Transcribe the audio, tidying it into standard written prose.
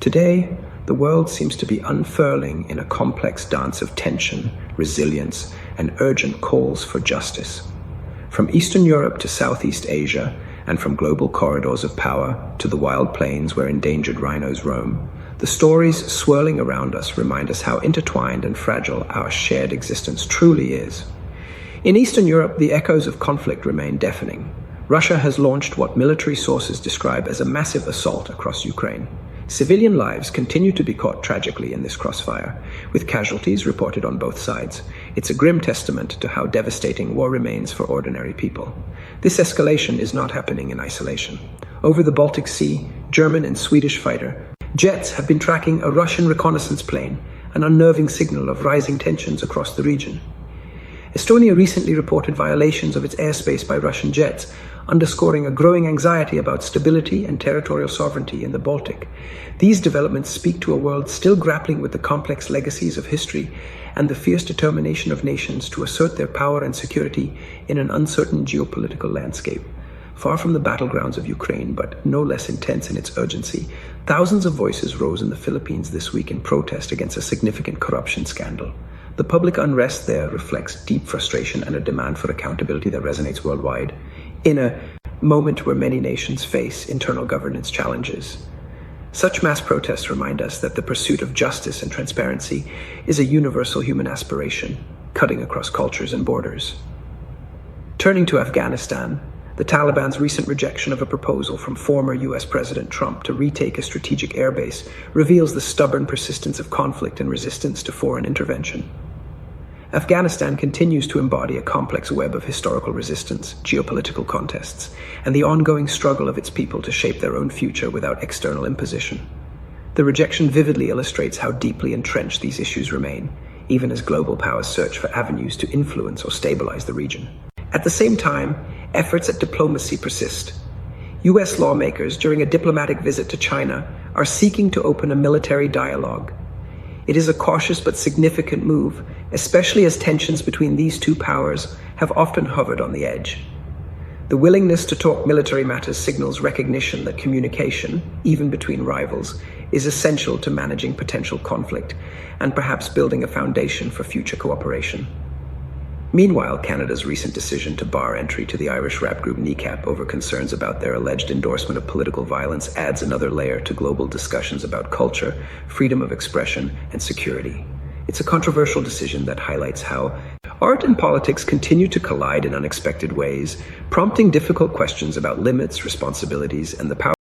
Today, the world seems to be unfurling in a complex dance of tension, resilience, and urgent calls for justice. From Eastern Europe to Southeast Asia, and from global corridors of power to the wild plains where endangered rhinos roam, the stories swirling around us remind us how intertwined and fragile our shared existence truly is. In Eastern Europe, the echoes of conflict remain deafening. Russia has launched what military sources describe as a massive assault across Ukraine. Civilian lives continue to be caught tragically in this crossfire, with casualties reported on both sides. It's a grim testament to how devastating war remains for ordinary people. This escalation is not happening in isolation. Over the Baltic Sea, German and Swedish fighter jets have been tracking a Russian reconnaissance plane, an unnerving signal of rising tensions across the region. Estonia recently reported violations of its airspace by Russian jets, underscoring a growing anxiety about stability and territorial sovereignty in the Baltic. These developments speak to a world still grappling with the complex legacies of history and the fierce determination of nations to assert their power and security in an uncertain geopolitical landscape. Far from the battlegrounds of Ukraine, but no less intense in its urgency, thousands of voices rose in the Philippines this week in protest against a significant corruption scandal. The public unrest there reflects deep frustration and a demand for accountability that resonates worldwide, in a moment where many nations face internal governance challenges. Such mass protests remind us that the pursuit of justice and transparency is a universal human aspiration, cutting across cultures and borders. Turning to Afghanistan, the Taliban's recent rejection of a proposal from former US President Trump to retake a strategic airbase reveals the stubborn persistence of conflict and resistance to foreign intervention. Afghanistan continues to embody a complex web of historical resistance, geopolitical contests, and the ongoing struggle of its people to shape their own future without external imposition. The rejection vividly illustrates how deeply entrenched these issues remain, even as global powers search for avenues to influence or stabilize the region. At the same time, efforts at diplomacy persist. US lawmakers, during a diplomatic visit to China, are seeking to open a military dialogue. It is a cautious but significant move, especially as tensions between these two powers have often hovered on the edge. The willingness to talk military matters signals recognition that communication, even between rivals, is essential to managing potential conflict and perhaps building a foundation for future cooperation. Meanwhile, Canada's recent decision to bar entry to the Irish rap group Kneecap over concerns about their alleged endorsement of political violence adds another layer to global discussions about culture, freedom of expression, and security. It's a controversial decision that highlights how art and politics continue to collide in unexpected ways, prompting difficult questions about limits, responsibilities, and the power